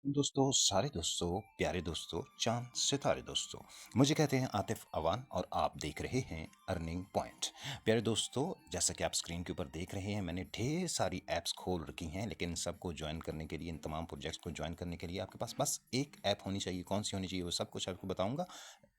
दोस्तों, सारे दोस्तों, प्यारे दोस्तों, चाँद सितारे दोस्तों, मुझे कहते हैं आतिफ़ अवान और आप देख रहे हैं अर्निंग पॉइंट। प्यारे दोस्तों, जैसा कि आप स्क्रीन के ऊपर देख रहे हैं, मैंने ढेर सारी ऐप्स खोल रखी हैं, लेकिन सबको जॉइन करने के लिए, इन तमाम प्रोजेक्ट्स को जॉइन करने के लिए आपके पास बस एक ऐप होनी चाहिए। कौन-सी होनी चाहिए, वो सब कुछ आपको बताऊँगा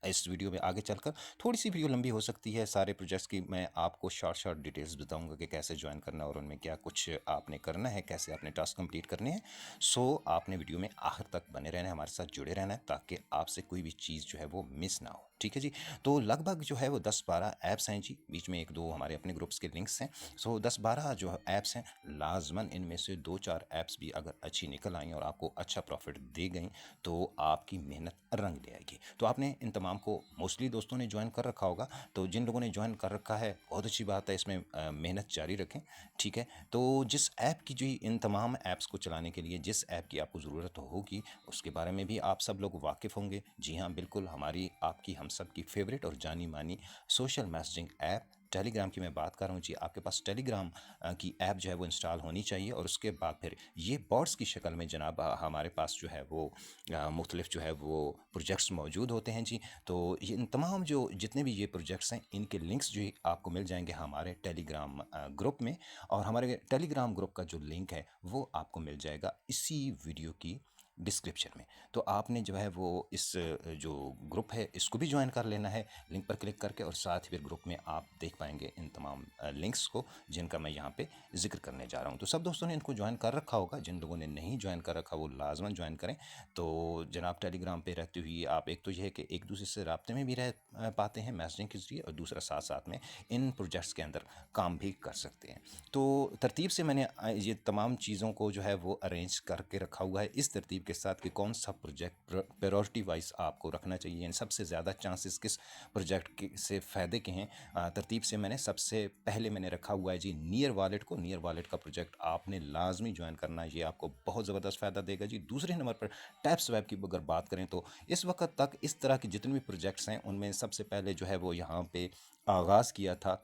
इस वीडियो में आगे चलकर। थोड़ी-सी वीडियो लंबी हो सकती है, सारे प्रोजेक्ट्स की मैं आपको शॉर्ट डिटेल्स बताऊँगा कि कैसे जॉइन करना और उनमें क्या कुछ आपने करना है, कैसे आपने टास्क कंप्लीट करने हैं। सो आपने वीडियो में आखिर तक बने रहना है, हमारे साथ जुड़े रहना है ताकि आपसे कोई भी चीज़ जो है वो मिस ना हो। ठीक है जी। तो लगभग जो है वो 10-12 ऐप्स हैं जी, बीच में 1-2 हमारे अपने ग्रुप्स के लिंक्स हैं। सो 10-12 जो ऐप्स हैं, लाजमन इनमें से 2-4 ऐप्स भी अगर अच्छी निकल आई और आपको अच्छा प्रॉफिट दे गई तो आपकी मेहनत रंग ले आएगी। तो आपने इन तमाम को मोस्टली दोस्तों ने ज्वाइन कर रखा होगा। तो जिन लोगों ने ज्वाइन कर रखा है बहुत अच्छी बात है, इसमें मेहनत जारी रखें। ठीक है। तो जिस ऐप की, जी इन तमाम ऐप्स को चलाने के लिए जिस ऐप की आपको ज़रूरत होगी उसके बारे में भी आप सब लोग वाकिफ़ होंगे। जी हाँ, बिल्कुल, हमारी, आपकी, हम सब की फेवरेट और जानी मानी सोशल मैसेजिंग ऐप टेलीग्राम की मैं बात कर रहा हूँ जी। आपके पास टेलीग्राम की ऐप जो है वो इंस्टॉल होनी चाहिए और उसके बाद फिर ये बॉट्स की शक्ल में जनाब हमारे पास जो है वो मुख्तलिफ जो है वो प्रोजेक्ट्स मौजूद होते हैं जी। तो ये इन तमाम जो जितने भी ये प्रोजेक्ट्स हैं इनके लिंक्स जो आपको मिल जाएंगे हमारे टेलीग्राम ग्रुप में। और हमारे टेलीग्राम ग्रुप का जो लिंक है वो आपको मिल जाएगा इसी वीडियो की डिस्क्रिप्शन में। तो आपने जो है वो इस जो ग्रुप है इसको भी ज्वाइन कर लेना है लिंक पर क्लिक करके, और साथ ही फिर ग्रुप में आप देख पाएंगे इन तमाम लिंक्स को जिनका मैं यहाँ पे जिक्र करने जा रहा हूँ। तो सब दोस्तों ने इनको ज्वाइन कर रखा होगा, जिन लोगों ने नहीं ज्वाइन कर रखा वो लाजमन ज्वाइन करें। तो जनाब टेलीग्राम पे रहते हुए आप, एक तो ये है कि एक दूसरे से राब्ते में भी रह पाते हैं मैसेजिंग के ज़रिए, और दूसरा साथ साथ में इन प्रोजेक्ट्स के अंदर काम भी कर सकते हैं। तो तरतीब से मैंने ये तमाम चीज़ों को जो है वो अरेंज करके रखा हुआ है इस तरतीब के साथ कि कौन सा प्रोजेक्ट प्रायोरिटी वाइज आपको रखना चाहिए, यानी सबसे ज़्यादा चांसेस किस प्रोजेक्ट के से फ़ायदे के हैं। तरतीब से मैंने सबसे पहले मैंने रखा हुआ है जी नियर वॉलेट को। नियर वॉलेट का प्रोजेक्ट आपने लाजमी ज्वाइन करना है, ये आपको बहुत ज़बरदस्त फ़ायदा देगा जी। दूसरे नंबर पर टैप स्वैप की अगर बात करें तो इस वक्त तक इस तरह के जितने भी प्रोजेक्ट्स हैं उनमें सबसे पहले जो है वो यहाँ पे आगाज़ किया था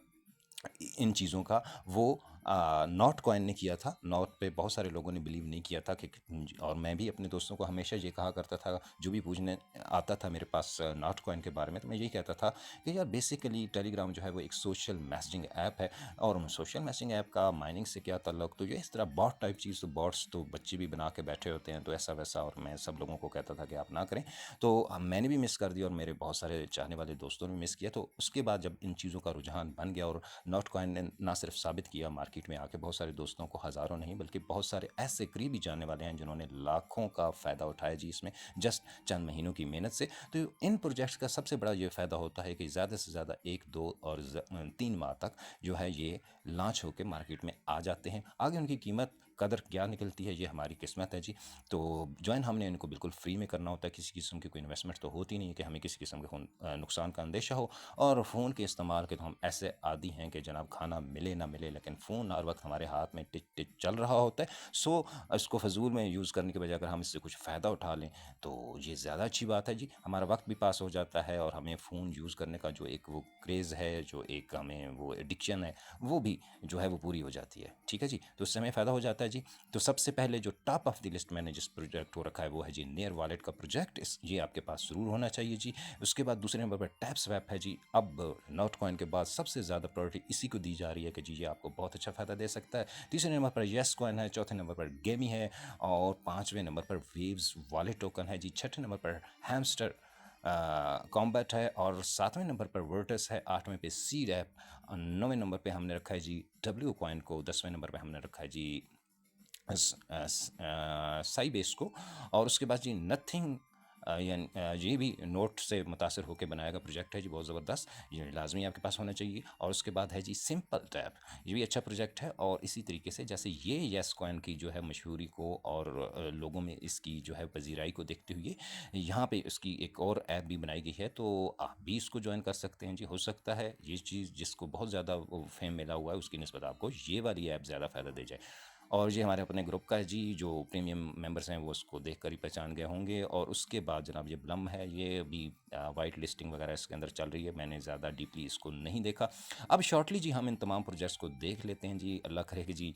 इन चीज़ों का, वो नॉट कॉइन ने किया था। नॉट पे बहुत सारे लोगों ने बिलीव नहीं किया था कि, और मैं भी अपने दोस्तों को हमेशा ये कहा करता था, जो भी पूछने आता था मेरे पास नॉट कॉइन के बारे में, तो मैं यही कहता था कि यार बेसिकली टेलीग्राम जो है वो एक सोशल मैसेजिंग ऐप है, और सोशल मैसेजिंग ऐप का माइनिंग से क्या ताल्लुक। तो ये इस तरह बॉट टाइप चीज़, तो बॉट्स तो बच्चे भी बना के बैठे होते हैं, तो ऐसा वैसा, और मैं सब लोगों को कहता था कि आप ना करें। तो मैंने भी मिस कर दिया और मेरे बहुत सारे चाहने वाले दोस्तों ने मिस किया। तो उसके बाद जब इन चीज़ों का रुझान बन गया और नॉट कॉइन ने ना सिर्फ साबित किया मार्केट में आके बहुत सारे दोस्तों को, हज़ारों नहीं बल्कि बहुत सारे ऐसे करीबी जानने वाले हैं जिन्होंने लाखों का फ़ायदा उठाया जी इसमें, जस्ट चंद महीनों की मेहनत से। तो इन प्रोजेक्ट्स का सबसे बड़ा ये फ़ायदा होता है कि ज़्यादा से ज़्यादा 1-2 और 3 माह तक जो है ये लॉन्च होकर मार्केट में आ जाते हैं। आगे उनकी कीमत कदर क्या निकलती है ये हमारी किस्मत है जी। तो ज्वाइन हमने इनको बिल्कुल फ्री में करना होता है, किसी किस्म की कोई इन्वेस्टमेंट तो होती नहीं है कि हमें किसी किस्म के नुकसान का अंदेशा हो। और फ़ोन के इस्तेमाल के तो हम ऐसे आदी हैं कि जनाब खाना मिले ना मिले लेकिन फ़ोन हर वक्त हमारे हाथ में टिच टिच चल रहा होता है। सो इसको फजूल में यूज़ करने के बजाय अगर हम इससे कुछ फ़ायदा उठा लें तो ये ज़्यादा अच्छी बात है जी। हमारा वक्त भी पास हो जाता है और हमें फ़ोन यूज़ करने का जो एक वो क्रेज़ है, जो एक हमें वो एडिक्शन है, वो भी जो है वो पूरी हो जाती है। ठीक है जी। तो उससे हमें फ़ायदा हो जाता है जी। तो सबसे पहले जो टॉप ऑफ द लिस्ट मैंने जिस प्रोजेक्ट को रखा है वो है जी नियर वॉलेट का प्रोजेक्ट। इस ये आपके पास ज़रूर होना चाहिए जी। उसके बाद दूसरे नंबर पर टैप स्वैप है जी। अब नॉट कॉइन के बाद सबसे ज़्यादा प्रायोरिटी इसी को दी जा रही है कि जी ये आपको बहुत अच्छा फ़ायदा दे सकता है। तीसरे नंबर पर येस कॉइन है, चौथे नंबर पर गेमी है, और पाँचवें नंबर पर वेव्स वॉलेट टोकन है जी। छठे नंबर पर हैमस्टर कॉम्बैट है, और सातवें नंबर पर वर्टस है, आठवें पे सीड ऐप, नौवें नंबर पे हमने रखा है जी डब्ल्यू कॉइन को, 10वें नंबर पे हमने रखा है जी साई बेस को, और उसके बाद जी नथिंग, ये भी नोट से मुतासर होकर बनाया गया प्रोजेक्ट है जी, बहुत ज़बरदस्त, ये लाजमी आपके पास होना चाहिए। और उसके बाद है जी सिंपल टैप, ये भी अच्छा प्रोजेक्ट है। और इसी तरीके से जैसे ये येस कॉइन की जो है मशहूरी को और लोगों में इसकी जो है पजीराई को देखते हुए यहाँ पे इसकी एक और ऐप भी बनाई गई है, तो आप भी इसको ज्वाइन कर सकते हैं जी। हो सकता है ये चीज़ जिसको बहुत ज़्यादा वो फेम मिला हुआ है उसकी निस्बत आपको ये वाली ऐप ज़्यादा फ़ायदा दे जाए। और ये हमारे अपने ग्रुप का है जी, जो प्रीमियम मेंबर्स हैं वो उसको देखकर ही पहचान गए होंगे। और उसके बाद जनाब ये ब्लम है, ये अभी वाइट लिस्टिंग वगैरह इसके अंदर चल रही है, मैंने ज़्यादा डीपली इसको नहीं देखा। अब शॉर्टली जी हम इन तमाम प्रोजेक्ट्स को देख लेते हैं जी, अल्लाह करे कि जी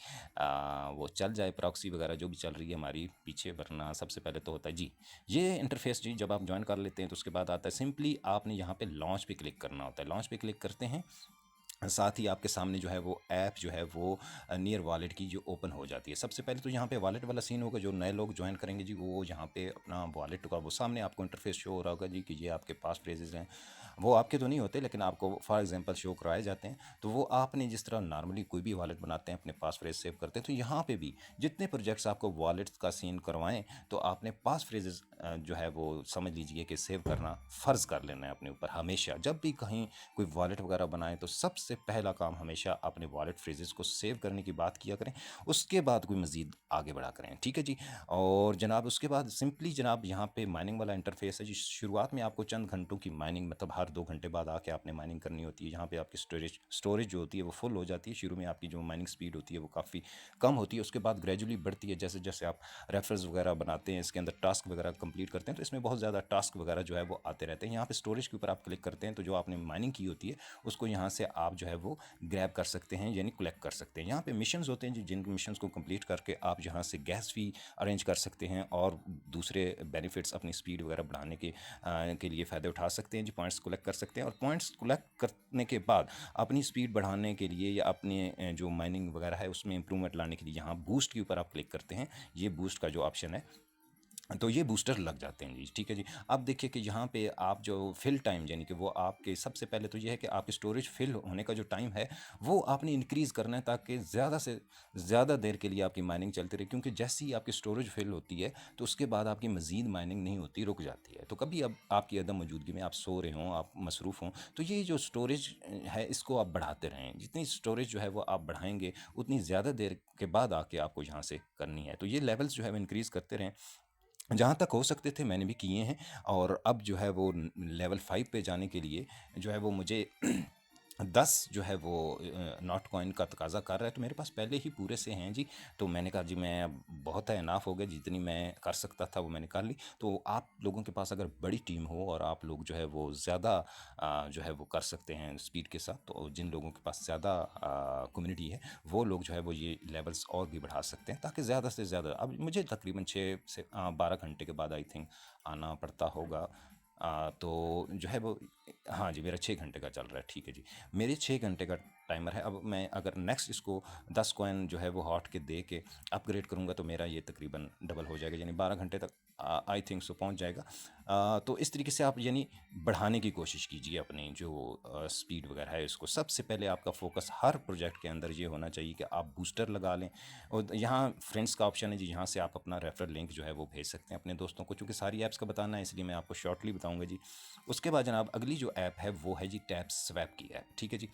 वो चल जाए, प्रॉक्सी वगैरह जो भी चल रही है हमारी पीछे। वरना सबसे पहले तो होता है जी ये इंटरफेस जी, जब आप ज्वाइन कर लेते हैं तो उसके बाद आता है सिंपली आपने यहाँ पे लॉन्च पे क्लिक करना होता है। लॉन्च पे क्लिक करते हैं, साथ ही आपके सामने जो है वो ऐप जो है वो नियर वॉलेट की जो ओपन हो जाती है। सबसे पहले तो यहाँ पे वॉलेट वाला सीन होगा, जो नए लोग ज्वाइन करेंगे जी वो यहाँ पे अपना वॉलेट का वो सामने आपको इंटरफेस शो हो रहा होगा जी कि ये आपके पास फ्रेजेस हैं। वो आपके तो नहीं होते, लेकिन आपको फॉर एग्जांपल शो कराए जाते हैं। तो वो आपने जिस तरह नॉर्मली कोई भी वॉलेट बनाते हैं, अपने पास फ्रेज सेव करते हैं, तो यहाँ पे भी जितने प्रोजेक्ट्स आपको वॉलेट्स का सीन करवाएं तो आपने पास फ्रेजेस जो है वो समझ लीजिए कि सेव करना फ़र्ज़ कर लेना है अपने ऊपर। हमेशा जब भी कहीं कोई वॉलेट वगैरह बनाएं तो सबसे पहला काम हमेशा अपने वॉलेट फ्रेजेस को सेव करने की बात किया करें, उसके बाद कोई मज़ीद आगे बढ़ा करें, ठीक है जी। और जनाब उसके बाद सिंपली जनाब यहाँ पे माइनिंग वाला इंटरफेस है जी। शुरुआत में आपको चंद घंटों की माइनिंग, मतलब हर 2 घंटे बाद आके आपने माइनिंग करनी होती है। यहाँ पे आपकी स्टोरेज जो होती है वो फुल हो जाती है। शुरू में आपकी जो माइनिंग स्पीड होती है वो काफ़ी कम होती है, उसके बाद ग्रेजुअली बढ़ती है जैसे जैसे आप रेफरेंस वगैरह बनाते हैं, इसके अंदर टास्क वगैरह कंप्लीट करते हैं, तो इसमें बहुत ज़्यादा टास्क वगैरह जो है वो आते रहते हैं। यहाँ पे स्टोरेज के ऊपर आप क्लिक करते हैं तो जो आपने माइनिंग की होती है उसको यहाँ से आप जो है वो ग्रैब कर सकते हैं, यानी कलेक्ट कर सकते हैं। यहाँ पे मिशंस होते हैं जी, जिन मिशंस को कंप्लीट करके आप यहाँ से गैस फी अरेंज कर सकते हैं और दूसरे बेनिफिट्स अपनी स्पीड वगैरह बढ़ाने के लिए फ़ायदे उठा सकते हैं जी। पॉइंट्स कलेक्ट कर सकते हैं और पॉइंट्स कलेक्ट करने के बाद अपनी स्पीड बढ़ाने के लिए या अपने जो माइनिंग वगैरह है उसमें इंप्रूवमेंट लाने के लिए यहाँ बूस्ट के ऊपर आप क्लिक करते हैं। ये बूस्ट का जो ऑप्शन है तो ये बूस्टर लग जाते हैं जी, ठीक है जी। अब देखिए कि यहाँ पे आप जो फिल टाइम, यानी कि वो आपके सबसे पहले तो ये है कि आपकी स्टोरेज फिल होने का जो टाइम है वो आपने इंक्रीज़ करना है, ताकि ज़्यादा से ज़्यादा देर के लिए आपकी माइनिंग चलती रहे। क्योंकि जैसे ही आपकी स्टोरेज फिल होती है तो उसके बाद आपकी मज़ीद माइनिंग नहीं होती, रुक जाती है। तो कभी अब आपकी अदम मौजूदगी में आप सो रहे हों, आप मसरूफ़ हों, तो ये जो स्टोरेज है इसको आप बढ़ाते रहें। जितनी स्टोरेज जो है वो आप बढ़ाएंगे उतनी ज़्यादा देर के बाद आके आपको यहाँ से करनी है। तो ये लेवल्स जो है वो इंक्रीज़ करते रहें, जहाँ तक हो सकते थे मैंने भी किए हैं। और अब जो है वो लेवल 5 पे जाने के लिए जो है वो मुझे 10 जो है वो नॉट कॉइन का तकाज़ा कर रहा है। तो मेरे पास पहले ही पूरे से हैं जी। तो मैंने कहा जी मैं अब बहुत है, इनाफ हो गया, जितनी मैं कर सकता था वो मैंने कर ली। तो आप लोगों के पास अगर बड़ी टीम हो और आप लोग जो है वो ज़्यादा जो है वो कर सकते हैं स्पीड के साथ, तो जिन लोगों के पास ज़्यादा कम्युनिटी है वो लोग जो है वो ये लेवल्स और भी बढ़ा सकते हैं, ताकि ज़्यादा से ज़्यादा। अब मुझे तकरीबन 6 से 12 घंटे के बाद आई थिंक आना पड़ता होगा। तो जो है वो, हाँ जी, मेरा 6 घंटे का चल रहा है, ठीक है जी। मेरे 6 घंटे का टाइमर है। अब मैं अगर नेक्स्ट इसको 10 कॉइन जो है वो हॉट के दे के अपग्रेड करूँगा तो मेरा ये तकरीबन डबल हो जाएगा, यानी 12 घंटे तक आई थिंक सो पहुँच जाएगा। तो इस तरीके से आप यानी बढ़ाने की कोशिश कीजिए अपनी जो स्पीड वगैरह है इसको। सबसे पहले आपका फोकस हर प्रोजेक्ट के अंदर ये होना चाहिए कि आप बूस्टर लगा लें। और यहाँ फ्रेंड्स का ऑप्शन है जी, यहाँ से आप अपना रेफरल लिंक जो है वो भेज सकते हैं अपने दोस्तों को। चूँकि सारी ऐप्स का बताना है इसलिए मैं आपको शॉर्टली बताऊँगा जी। उसके बाद जनाब अगली जो ऐप है वो है जी टैप स्वैप की ऐप, ठीक है जी।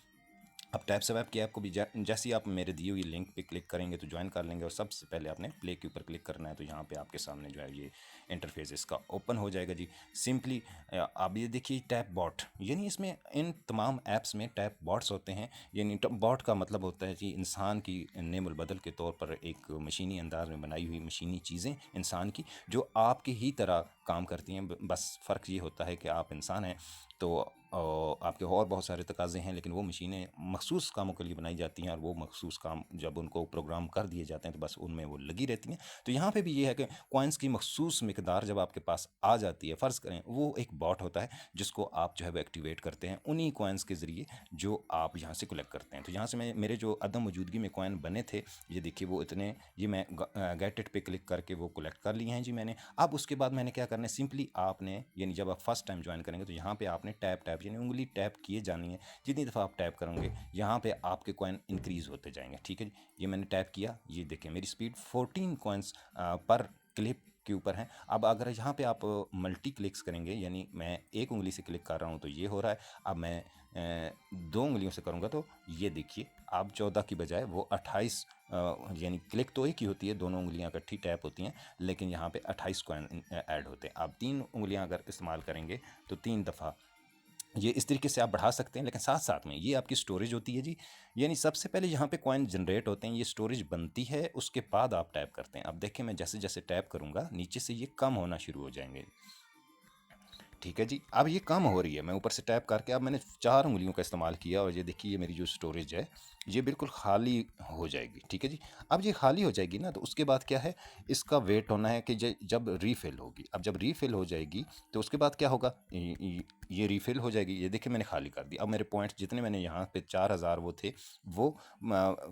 अब टैप स्वैप की ऐप को भी जैसे ही आप मेरे दिए हुई लिंक पे क्लिक करेंगे तो ज्वाइन कर लेंगे, और सबसे पहले आपने प्ले के ऊपर क्लिक करना है। तो यहाँ पे आपके सामने जो है ये इंटरफेस इसका ओपन हो जाएगा जी। सिंपली अब ये देखिए टैप बॉट, यानी इसमें इन तमाम ऐप्स में टैप बॉट्स होते हैं। यानी बॉट का मतलब होता है कि इंसान की नेमुल बदल के तौर पर एक मशीनी अंदाज में बनाई हुई मशीनी चीज़ें इंसान की, जो आपकी ही तरह काम करती हैं। बस फ़र्क ये होता है कि आप इंसान हैं तो आपके और बहुत सारे तकाज़े हैं, लेकिन वो मशीनें मखसूस कामों के लिए बनाई जाती हैं, और वो मखसूस काम जब उनको प्रोग्राम कर दिए जाते हैं तो बस उनमें वो लगी रहती हैं। तो यहाँ पे भी ये है कि कॉइन्स की मखसूस मिकदार जब आपके पास आ जाती है, फ़र्ज़ करें वो एक बॉट होता है जिसको आप जो है वो एक्टिवेट करते हैं उन्हीं कॉइन्स के ज़रिए जो आप यहाँ से कलेक्ट करते हैं। तो यहाँ से मैं मेरे जो अदम मौजूदगी में कॉइन बने थे, ये देखिए वो इतने, ये मैं गेट इट पे क्लिक करके वो कलेक्ट कर लिए हैं जी मैंने। अब उसके बाद मैंने क्या करना है, सिंपली आपने, यानी जब आप फर्स्ट टाइम ज्वाइन करेंगे तो यहाँ पे आपने टैप टैप यानी उंगली टैप किए जानी है। जितनी दफ़ा आप टैप करोगे यहाँ पे आपके कॉइन इंक्रीज़ होते जाएंगे, ठीक है जी। ये मैंने टैप किया, ये देखें मेरी स्पीड 14 कॉइन्स पर क्लिप के ऊपर है। अब अगर यहाँ पे आप मल्टी क्लिक्स करेंगे, यानी मैं एक उंगली से क्लिक कर रहा हूँ तो ये हो रहा है। अब मैं 2 उंगलियों से करूँगा तो ये देखिए अब 14 की बजाय वो 28, यानी क्लिक तो एक ही होती है, दोनों उंगलियाँ इकट्ठी टैप होती हैं, लेकिन यहाँ पे 28 कॉइन ऐड होते हैं। आप 3 उंगलियाँ अगर इस्तेमाल करेंगे तो 3 दफ़ा ये इस तरीके से आप बढ़ा सकते हैं, लेकिन साथ-साथ में ये आपकी स्टोरेज होती है जी। यानी सबसे पहले यहाँ पे कॉइन जनरेट होते हैं, ये स्टोरेज बनती है, उसके बाद आप टैप करते हैं। अब देखिए मैं जैसे-जैसे टैप करूँगा, नीचे से ये कम होना शुरू हो जाएँगे। ठीक है जी, अब ये कम हो रही है, मैं ऊपर से टैप करके अब मैंने 4 उँगलियों का इस्तेमाल किया और ये देखिए ये मेरी जो स्टोरेज है, ये बिल्कुल खाली हो जाएगी, ठीक है जी। अब ये खाली हो जाएगी ना, तो उसके बाद क्या है, इसका वेट होना है कि जब रीफ़िल होगी। अब जब रीफ़िल हो जाएगी, तो उसके बाद क्या होगा, ये रीफ़िल हो जाएगी, ये देखिए मैंने खाली कर दी। अब मेरे पॉइंट्स जितने मैंने यहाँ पे 4000 वो थे, वो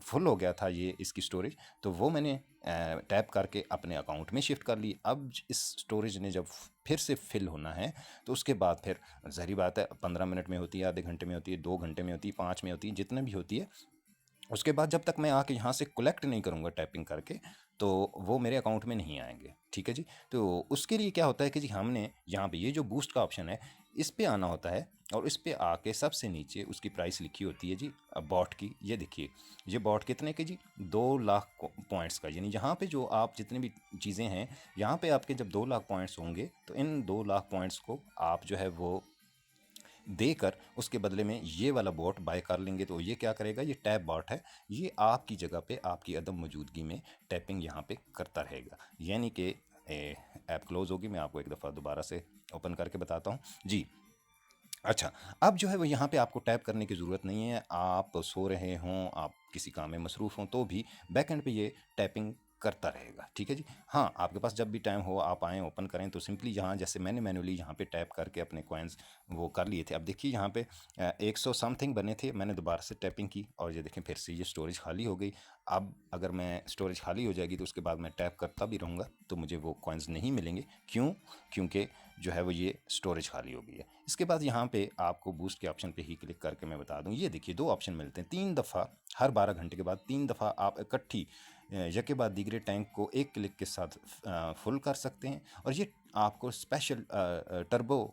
फुल हो गया था ये इसकी स्टोरेज, तो वो मैंने टैप करके अपने अकाउंट में शिफ्ट कर ली। अब इस स्टोरेज ने जब फिर से फिल होना है, तो उसके बाद फिर ज़ाहिर बात है 15 मिनट में होती है, आधे घंटे में होती है, 2 घंटे में होती है, 5 में होती है, जितने भी होती है। उसके बाद जब तक मैं आके यहाँ से कलेक्ट नहीं करूँगा टैपिंग करके, तो वो मेरे अकाउंट में नहीं आएँगे, ठीक है जी। तो उसके लिए क्या होता है कि जी हमने यहाँ पे ये जो बूस्ट का ऑप्शन है, इस पे आना होता है और इस पे आके सबसे नीचे उसकी प्राइस लिखी होती है जी बॉट की। ये देखिए, ये बॉट कितने के जी? 2 लाख पॉइंट्स का, यानी यहाँ पे जो आप जितनी भी चीज़ें हैं, यहाँ पे आपके जब 2 लाख पॉइंट्स होंगे, तो इन 2 लाख पॉइंट्स को आप जो है वो देकर उसके बदले में ये वाला बॉट बाय कर लेंगे। तो ये क्या करेगा, ये टैप बॉट है, ये आपकी जगह पे आपकी अदम मौजूदगी में टैपिंग यहाँ पे करता रहेगा। यानी कि ऐप क्लोज होगी, मैं आपको एक दफ़ा दोबारा से ओपन करके बताता हूँ जी। अच्छा, अब जो है वो यहाँ पे आपको टैप करने की ज़रूरत नहीं है। आप सो रहे हों, आप किसी काम में मसरूफ़ हों, तो भी बैकएंड पे ये टैपिंग करता रहेगा, ठीक है जी। हाँ, आपके पास जब भी टाइम हो, आप आएँ, ओपन करें, तो सिंपली यहाँ जैसे मैंने मैन्युअली यहाँ पे टैप करके अपने कॉइन्स वो कर लिए थे। अब देखिए यहाँ पे 100 समथिंग बने थे, मैंने दोबारा से टैपिंग की और ये देखें फिर से ये स्टोरेज खाली हो गई। अब अगर मैं स्टोरेज खाली हो जाएगी, तो उसके बाद मैं टैप करता भी रहूँगा, तो मुझे वो कॉइन्स नहीं मिलेंगे। क्यों? क्योंकि जो है वो ये स्टोरेज खाली हो गई है। इसके बाद यहाँ पे आपको बूस्ट के ऑप्शन पे ही क्लिक करके मैं बता दूँ, ये देखिए 2 ऑप्शन मिलते हैं। 3 दफ़ा हर 12 घंटे के बाद 3 दफ़ा आप इकट्ठी यके बाद दीगरे टैंक को एक क्लिक के साथ फुल कर सकते हैं और ये आपको स्पेशल टर्बो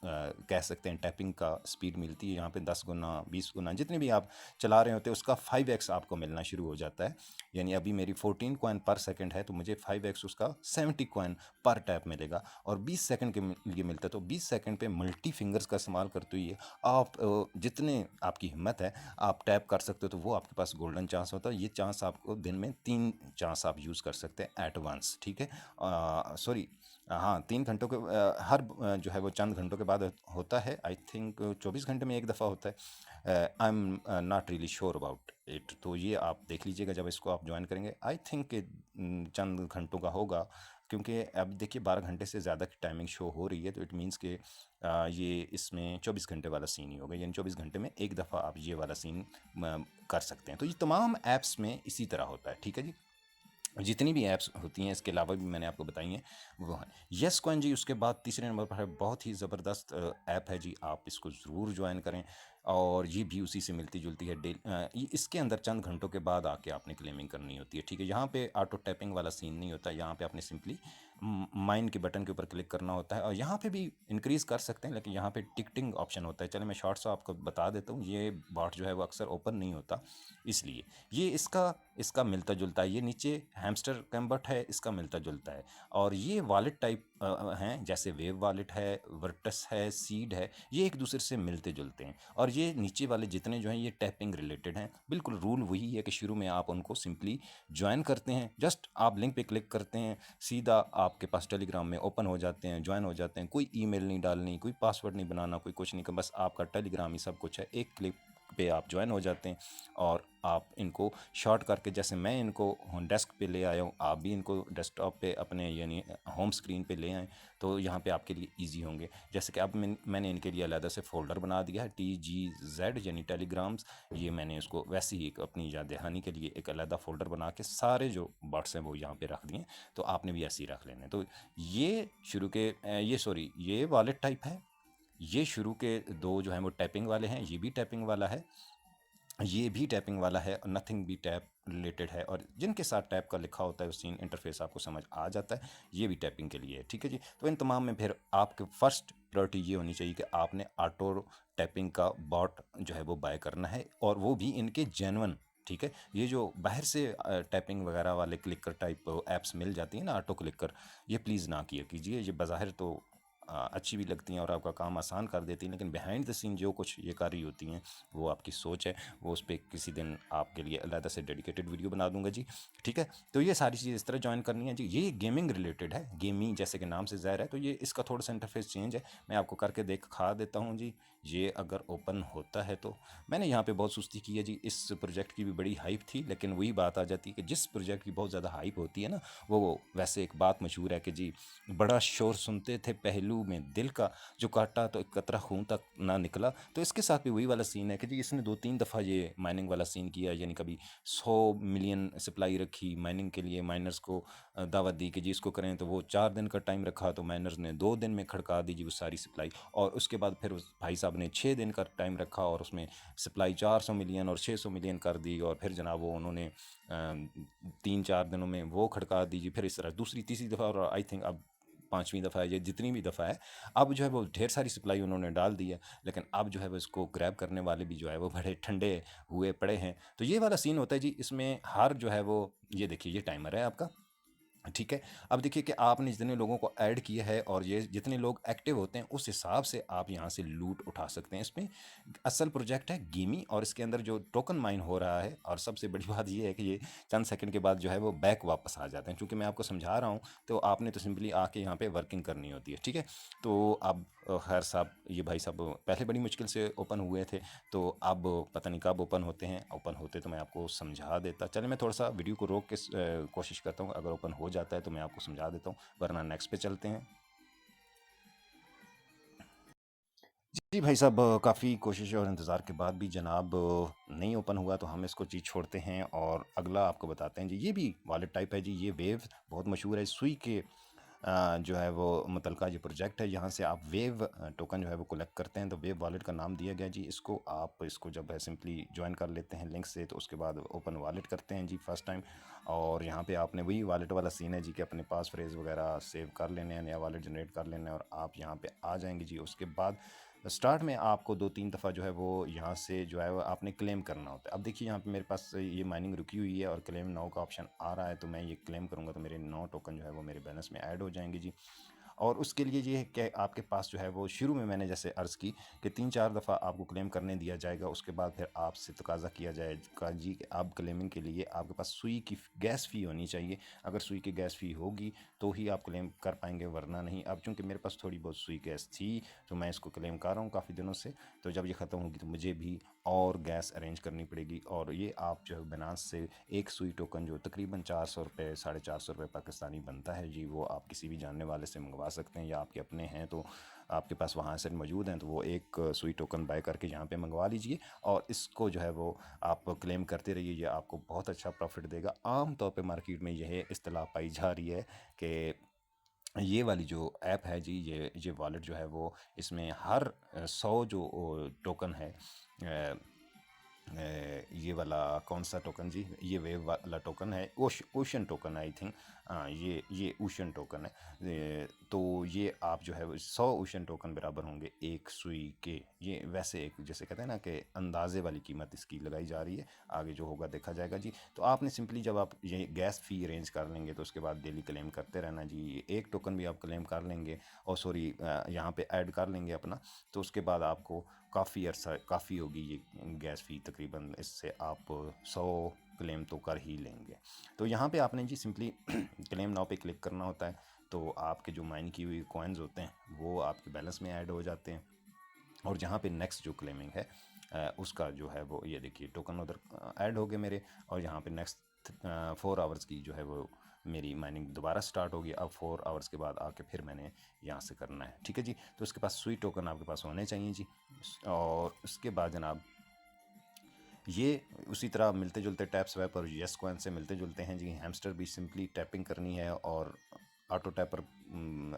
कह सकते हैं टैपिंग का स्पीड मिलती है। यहाँ पे 10 गुना 20 गुना जितने भी आप चला रहे होते हैं उसका 5x आपको मिलना शुरू हो जाता है। यानी अभी मेरी 14 कॉइन पर सेकंड है, तो मुझे 5x उसका 70 कॉइन पर टैप मिलेगा और 20 सेकंड के लिए मिलता है। तो 20 सेकंड पे मल्टी फिंगर्स का इस्तेमाल करते हुए आप जितने आपकी हिम्मत है आप टैप कर सकते हो, तो वो आपके पास गोल्डन चांस होता है। ये चांस आपको दिन में 3 चांस आप यूज़ कर सकते हैं एट वंस, ठीक है। सॉरी, हाँ 3 घंटों के हर जो है वो चंद घंटों के बाद होता है। आई थिंक 24 घंटे में एक दफ़ा होता है। I am not really sure about it, तो ये आप देख लीजिएगा जब इसको आप ज्वाइन करेंगे। आई थिंक चंद घंटों का होगा, क्योंकि अब देखिए 12 घंटे से ज़्यादा की टाइमिंग शो हो रही है, तो इट मीन्स कि ये इसमें 24 घंटे वाला सीन ही होगा। यानी 24 घंटे में एक दफ़ा आप ये वाला सीन कर सकते हैं। तो ये तमाम ऐप्स में इसी तरह होता है, ठीक है जी। जितनी भी ऐप्स होती हैं इसके अलावा भी मैंने आपको बताई हैं वो हैं। येस कॉइन जी उसके बाद तीसरे नंबर पर है, बहुत ही ज़बरदस्त ऐप है जी, आप इसको ज़रूर ज्वाइन करें और ये भी उसी से मिलती जुलती है। इसके अंदर चंद घंटों के बाद आके आपने क्लेमिंग करनी होती है, ठीक है। यहाँ पे ऑटो टैपिंग वाला सीन नहीं होता, यहाँ पे आपने सिंपली माइन के बटन के ऊपर क्लिक करना होता है और यहाँ पे भी इंक्रीज़ कर सकते हैं, लेकिन यहाँ पे टिकटिंग ऑप्शन होता है। चलिए मैं शॉर्ट सा आपको बता देता हूँ, ये बॉट जो है वो अक्सर ओपन नहीं होता, इसलिए ये इसका इसका मिलता जुलता है। ये नीचे हैमस्टर कैम्बट है, इसका मिलता जुलता है और ये वॉलेट टाइप हैं, जैसे वेव वॉलेट है, वर्टस है, सीड है, ये एक दूसरे से मिलते जुलते हैं। और ये नीचे वाले जितने जो हैं ये टैपिंग रिलेटेड हैं। बिल्कुल रूल वही है कि शुरू में आप उनको सिंपली ज्वाइन करते हैं, जस्ट आप लिंक पे क्लिक करते हैं, सीधा आपके पास टेलीग्राम में ओपन हो जाते हैं, ज्वाइन हो जाते हैं। कोई ईमेल नहीं डालनी, कोई पासवर्ड नहीं बनाना, कोई कुछ नहीं, बस आपका टेलीग्राम ही सब कुछ है। एक क्लिक पे आप ज्वाइन हो जाते हैं और आप इनको शॉर्ट करके, जैसे मैं इनको डेस्क पे ले आया हूँ, आप भी इनको डेस्कटॉप पे अपने यानी होम स्क्रीन पे ले आएँ, तो यहाँ पे आपके लिए इजी होंगे। जैसे कि अब मैंने इनके लिए अलग से फ़ोल्डर बना दिया है, TGZ यानी टेलीग्राम्स। ये मैंने उसको वैसे ही एक अपनी याद दहानी के लिए एक अलग फ़ोल्डर बना के सारे जो बॉट्स हैं वो यहाँ पे रख दिए, तो आपने भी ऐसे ही रख लेने। तो ये शुरू के ये वॉलेट टाइप है। ये शुरू के 2 जो हैं वो टैपिंग वाले हैं, ये भी टैपिंग वाला है, ये भी टैपिंग वाला है और नथिंग भी टैप रिलेटेड है। और जिनके साथ टैप का लिखा होता है, सीन इंटरफेस आपको समझ आ जाता है, ये भी टैपिंग के लिए है, ठीक है जी। तो इन तमाम में फिर आपके फर्स्ट प्रायोरिटी ये होनी चाहिए कि आपने ऑटो टैपिंग का बॉट जो है वो बाय करना है और वो भी इनके जेन्युइन, ठीक है। ये जो बाहर से टैपिंग वगैरह वाले क्लिकर टाइप ऐप्स मिल जाती हैं ना, ऑटो क्लिकर, ये प्लीज़ ना किया कीजिए। ये बज़ाहिर तो अच्छी भी लगती हैं और आपका काम आसान कर देती हैं, लेकिन बिहाइंड द सीन जो कुछ ये कर रही होती हैं वो आपकी सोच है। वो उस पर किसी दिन आपके लिए अलग से डेडिकेटेड वीडियो बना दूंगा जी। ठीक है, तो ये सारी चीज़ इस तरह ज्वाइन करनी है जी। ये गेमिंग रिलेटेड है, गेमिंग जैसे कि नाम से ज़ाहिर है, तो ये इसका थोड़ा सा इंटरफेस चेंज है। मैं आपको करके दिखा देता हूँ जी। ये अगर ओपन होता है तो मैंने यहाँ पे बहुत सुस्ती की है जी। इस प्रोजेक्ट की भी बड़ी हाइप थी, लेकिन वही बात आ जाती है कि जिस प्रोजेक्ट की बहुत ज़्यादा हाइप होती है ना, वो वैसे एक बात मशहूर है कि जी, बड़ा शोर सुनते थे पहलू में दिल का, जो काटा तो एक कतरा खून तक ना निकला। तो इसके साथ भी वही वाला सीन है कि जी इसने 2-3 दफ़ा ये माइनिंग वाला सीन किया, यानी कभी 100 मिलियन सप्लाई रखी माइनिंग के लिए, माइनर्स को दावत दी कि जी इसको करें, तो वो 4 दिन का टाइम रखा, तो माइनर्स ने 2 दिन में खड़का दी जी वो सारी सप्लाई। और उसके बाद फिर उस भाई साहब ने 6 दिन का टाइम रखा और उसमें सप्लाई 400 मिलियन और 600 मिलियन कर दी, और फिर जनाब वो उन्होंने 3-4 दिनों में वो खड़का दी जी। फिर इस तरह दूसरी तीसरी दफ़ा, और आई थिंक अब 5वीं दफ़ा है, ये जितनी भी दफ़ा है, अब जो है वो ढेर सारी सप्लाई उन्होंने डाल दी है। लेकिन अब जो है वो इसको ग्रैब करने वाले भी जो है वो बड़े ठंडे हुए पड़े हैं। तो ये वाला सीन होता है जी। इसमें हर जो है वो, ये देखिए ये टाइमर है आपका। ठीक है, अब देखिए कि आपने जितने लोगों को ऐड किया है और ये जितने लोग एक्टिव होते हैं उस हिसाब से आप यहाँ से लूट उठा सकते हैं। इसमें असल प्रोजेक्ट है गेमी, और इसके अंदर जो टोकन माइन हो रहा है, और सबसे बड़ी बात ये है कि ये चंद सेकंड के बाद जो है वो बैक वापस आ जाते हैं। क्योंकि मैं आपको समझा रहा हूँ, तो आपने तो सिंपली आके यहाँ पे वर्किंग करनी होती है। ठीक है, तो अब खैर साहब, ये भाई साहब पहले बड़ी मुश्किल से ओपन हुए थे, तो अब पता नहीं कब ओपन होते हैं। ओपन होते तो मैं आपको समझा देता। चलिए मैं थोड़ा सा वीडियो को रोक के कोशिश करता हूँ, अगर ओपन हो जाता है तो मैं आपको समझा देता हूँ, वरना नेक्स्ट पे चलते हैं। जी भाई साहब, काफ़ी कोशिश और इंतज़ार के बाद भी जनाब नहीं ओपन हुआ, तो हम इसको जी छोड़ते हैं और अगला आपको बताते हैं जी। ये भी वॉलेट टाइप है जी। ये वेव बहुत मशहूर है, सुई के जो है वो मुतलका जो प्रोजेक्ट है, यहाँ से आप वेव टोकन जो है वो कलेक्ट करते हैं। तो वेव वॉलेट का नाम दिया गया जी इसको। आप इसको जब है सिंपली ज्वाइन कर लेते हैं लिंक से, तो उसके बाद ओपन वॉलेट करते हैं जी फर्स्ट टाइम। और यहाँ पे आपने वही वॉलेट वाला सीन है जी कि अपने पास फ्रेज़ वगैरह सेव कर लेने हैं, नया वॉलेट जनरेट कर लेना है, और आप यहाँ पे आ जाएंगे जी। उसके बाद स्टार्ट में आपको 2-3 दफ़ा जो है वो यहाँ से जो है वो आपने क्लेम करना होता है। अब देखिए यहाँ पे मेरे पास ये माइनिंग रुकी हुई है और क्लेम नाउ का ऑप्शन आ रहा है, तो मैं ये क्लेम करूँगा तो मेरे 9 टोकन जो है वो मेरे बैलेंस में ऐड हो जाएंगे जी। और उसके लिए ये है कि आपके पास जो है वो शुरू में मैंने जैसे अर्ज़ की कि 3-4 दफ़ा आपको क्लेम करने दिया जाएगा। उसके बाद फिर आपसे तकाज़ा किया जाएगा जी कि आप क्लेमिंग के लिए आपके पास सुई की गैस फ़ी होनी चाहिए। अगर सुई की गैस फ़ी होगी तो ही आप क्लेम कर पाएंगे, वरना नहीं। अब चूँकि मेरे पास थोड़ी बहुत सुई गैस थी, तो मैं इसको क्लेम कर रहा हूँ काफ़ी दिनों से। तो जब ये ख़त्म होगी तो मुझे भी और गैस अरेंज करनी पड़ेगी। और ये आप जो है बनास से एक सुई टोकन जो तकरीबन 400 रुपये 450 रुपये पाकिस्तानी बनता है जी, वो आप किसी भी जानने वाले से मंगवा सकते हैं, या आपके अपने हैं तो आपके पास वहाँ से मौजूद हैं, तो वो एक सुई टोकन बाय करके यहाँ पे मंगवा लीजिए। और इसको जो है वो आप क्लेम करते रहिए, ये आपको बहुत अच्छा प्रॉफिट देगा। आम तौर पे मार्केट में यह इस्तेलाह पाई जा रही है कि ये वाली जो ऐप है जी, ये वॉलेट जो है वो, इसमें हर 100 जो टोकन है, ये वाला कौन सा टोकन जी, ये वेव वाला टोकन है, ओशन टोकन आई थिंक। हाँ, ये ओशन टोकन है। तो ये आप जो है वो 100 ओशन टोकन बराबर होंगे एक सुई के। ये वैसे एक जैसे कहते हैं ना कि अंदाजे वाली कीमत इसकी लगाई जा रही है। आगे जो होगा देखा जाएगा जी। तो आपने सिंपली जब आप ये गैस फ़ी अरेंज कर लेंगे, तो उसके बाद डेली क्लेम करते रहना जी। एक टोकन भी आप क्लेम कर लेंगे, और सॉरी यहाँ पे ऐड कर लेंगे अपना, तो उसके बाद आपको काफ़ी अर्सा काफ़ी होगी ये गैस फ़ी तकरीबन। इससे आप 100 क्लेम तो कर ही लेंगे। तो यहाँ पे आपने जी सिंपली क्लेम नाउ पे क्लिक करना होता है, तो आपके जो माइन की हुई कॉइन्स होते हैं वो आपके बैलेंस में ऐड हो जाते हैं। और जहाँ पे नेक्स्ट जो क्लेमिंग है उसका जो है वो, ये देखिए टोकन उधर ऐड हो गए मेरे। और यहाँ पे नेक्स्ट 4 आवर्स की जो है वो मेरी माइनिंग दोबारा स्टार्ट होगी। अब 4 आवर्स के बाद आके फिर मैंने यहाँ से करना है। ठीक है जी, तो उसके पास स्वीट टोकन आपके पास होने चाहिए जी। और उसके बाद जनाब ये उसी तरह मिलते जुलते टैप स्वैप और यस कॉइन से मिलते जुलते हैं जी। हैमस्टर भी सिंपली टैपिंग करनी है और ऑटो टैपर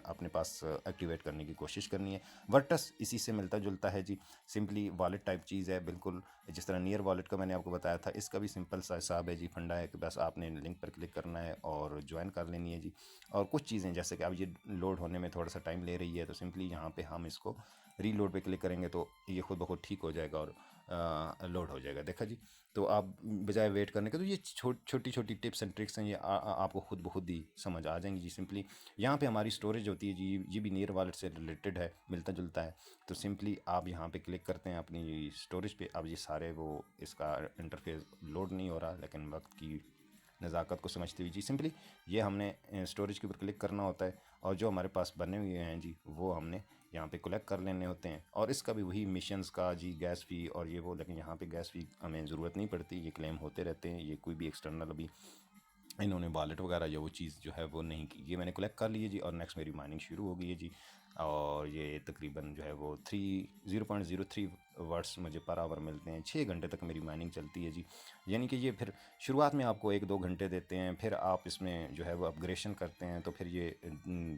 अपने पास एक्टिवेट करने की कोशिश करनी है। वर्टस इसी से मिलता जुलता है जी। सिंपली वॉलेट टाइप चीज़ है बिल्कुल, जिस तरह नियर वॉलेट का मैंने आपको बताया था, इसका भी सिंपल सा हिसाब है जी। फंडा है कि बस आपने लिंक पर क्लिक करना है और ज्वाइन कर लेनी है जी। और कुछ चीज़ें जैसे कि अब ये लोड होने में थोड़ा सा टाइम ले रही है, तो सिंपली यहाँ पे हम इसको रीलोड पे क्लिक करेंगे तो ये खुद ब खुद ठीक हो जाएगा। और लोड हो जाएगा। देखा जी। तो आप बजाय वेट करने के, तो ये छोटी छोटी टिप्स एंड ट्रिक्स हैं, ये आपको खुद ब खुद ही समझ आ जाएंगी जी। सिंपली यहाँ पे हमारी स्टोरेज होती है जी, ये भी नियर वॉलेट से रिलेटेड है, मिलता जुलता है। तो सिंपली आप यहाँ पे क्लिक करते हैं अपनी स्टोरेज पे। अब ये सारे वो इसका इंटरफेस लोड नहीं हो रहा, लेकिन वक्त की नज़ाकत को समझते हुए जी सिंपली ये हमने स्टोरेज के ऊपर क्लिक करना होता है, और जो हमारे पास बने हुए हैं जी वो हमने यहाँ पे कलेक्ट कर लेने होते हैं। और इसका भी वही मिशंस का जी, गैस फी और ये वो, लेकिन यहाँ पे गैस फी हमें ज़रूरत नहीं पड़ती, ये क्लेम होते रहते हैं। ये कोई भी एक्सटर्नल अभी इन्होंने वॉलेट वगैरह या वो चीज़ जो है वो नहीं की। ये मैंने कलेक्ट कर ली है जी, और नेक्स्ट मेरी माइनिंग शुरू हो गई है जी। और ये तकरीबन जो है वो 0.03 वाट्स मुझे पर आवर मिलते हैं। 6 घंटे तक मेरी माइनिंग चलती है जी। यानी कि ये फिर शुरुआत में आपको 1-2 घंटे देते हैं, फिर आप इसमें जो है वो अपग्रेशन करते हैं तो फिर ये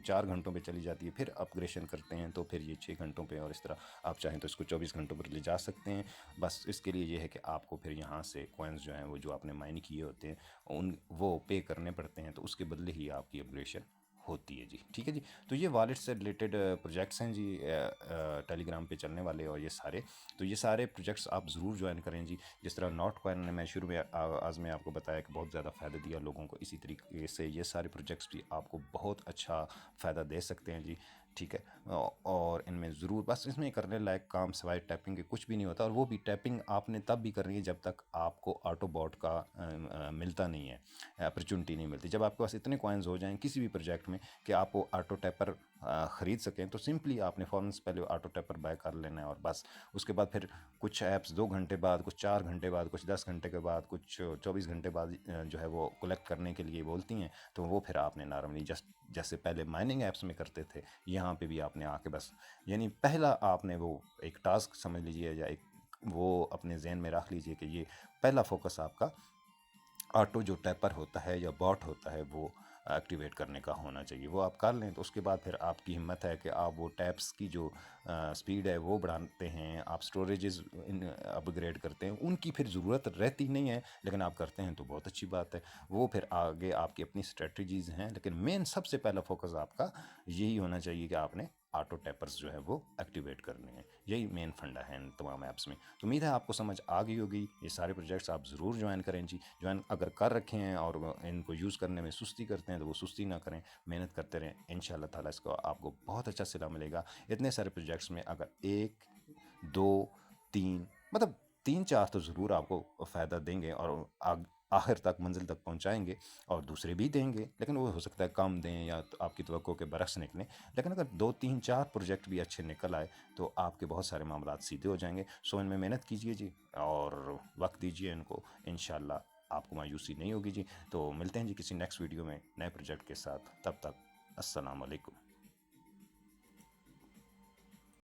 4 घंटों पे चली जाती है, फिर अपग्रेशन करते हैं तो फिर ये 6 घंटों पे, और इस तरह आप चाहें तो इसको 24 घंटों पर ले जा सकते हैं। बस इसके लिए ये है कि आपको फिर यहाँ से कॉइन्स जो हैं वो जो आपने माइन किए होते हैं उन वो पे करने पड़ते हैं, तो उसके बदले ही आपकी अपग्रेशन होती है जी। ठीक है जी। तो ये वॉलेट से रिलेटेड प्रोजेक्ट्स हैं जी, टेलीग्राम पे चलने वाले, और ये सारे, तो ये सारे प्रोजेक्ट्स आप ज़रूर ज्वाइन करें जी। जिस तरह नॉट कॉइन ने मैं शुरू में आज में आपको बताया कि बहुत ज़्यादा फ़ायदा दिया लोगों को, इसी तरीके से ये सारे प्रोजेक्ट्स भी आपको बहुत अच्छा फ़ायदा दे सकते हैं जी। ठीक है। और इनमें ज़रूर, बस इसमें करने लायक काम सिवाय टैपिंग के कुछ भी नहीं होता, और वो भी टैपिंग आपने तब भी करनी है जब तक आपको ऑटो बॉट का मिलता नहीं है, अपॉर्चुनिटी नहीं मिलती। जब आपके पास इतने कॉइन्स हो जाएं किसी भी प्रोजेक्ट में कि आप वो ऑटो टैपर ख़रीद सकें, तो सिंपली आपने फ़ौरन से पहले ऑटो टैपर बाय कर लेना है, और बस उसके बाद फिर कुछ ऐप्स 2 घंटे बाद, कुछ 4 घंटे बाद, कुछ 10 घंटे के बाद, कुछ 24 घंटे बाद जो है वो कलेक्ट करने के लिए बोलती हैं। तो वो फिर आपने नॉर्मली जस्ट जैसे पहले माइनिंग ऐप्स में करते थे, यहाँ पे भी आपने आके बस, यानी पहला आपने वो एक टास्क समझ लीजिए, या एक वो अपने जहन में रख लीजिए कि ये पहला फोकस आपका ऑटो जो टैपर होता है या बॉट होता है वो एक्टिवेट करने का होना चाहिए। वो आप कर लें तो उसके बाद फिर आपकी हिम्मत है कि आप वो टैप्स की जो स्पीड है वो बढ़ाते हैं, आप स्टोरेजेस अपग्रेड करते हैं, उनकी फिर ज़रूरत रहती नहीं है, लेकिन आप करते हैं तो बहुत अच्छी बात है। वो फिर आगे आपकी अपनी स्ट्रेटजीज़ हैं, लेकिन मेन सबसे पहला फोकस आपका यही होना चाहिए कि आपने ऑटो टैपर्स जो है वो एक्टिवेट करने हैं। यही मेन फंडा है इन तमाम ऐप्स में। तो उम्मीद है आपको समझ आ गई होगी। ये सारे प्रोजेक्ट्स आप ज़रूर ज्वाइन करें जी। ज्वाइन अगर कर रखे हैं और इनको यूज़ करने में सुस्ती करते हैं तो वो सुस्ती ना करें, मेहनत करते रहें। इंशाल्लाह ताला इसको आपको बहुत अच्छा सिला मिलेगा। इतने सारे प्रोजेक्ट्स में अगर 1, 2, 3, मतलब 3-4 तो ज़रूर आपको फ़ायदा देंगे, और आखिर तक मंजिल तक पहुंचाएंगे, और दूसरे भी देंगे, लेकिन वो हो सकता है कम दें या तो आपकी तवक्को के बरक्स निकलें। लेकिन अगर 2-3-4 प्रोजेक्ट भी अच्छे निकल आए तो आपके बहुत सारे मामलात सीधे हो जाएंगे। सो इनमें मेहनत कीजिए जी, और वक्त दीजिए इनको, इंशाल्लाह आपको मायूसी नहीं होगी जी। तो मिलते हैं जी किसी नेक्स्ट वीडियो में नए प्रोजेक्ट के साथ। तब तक अस्सलाम वालेकुम।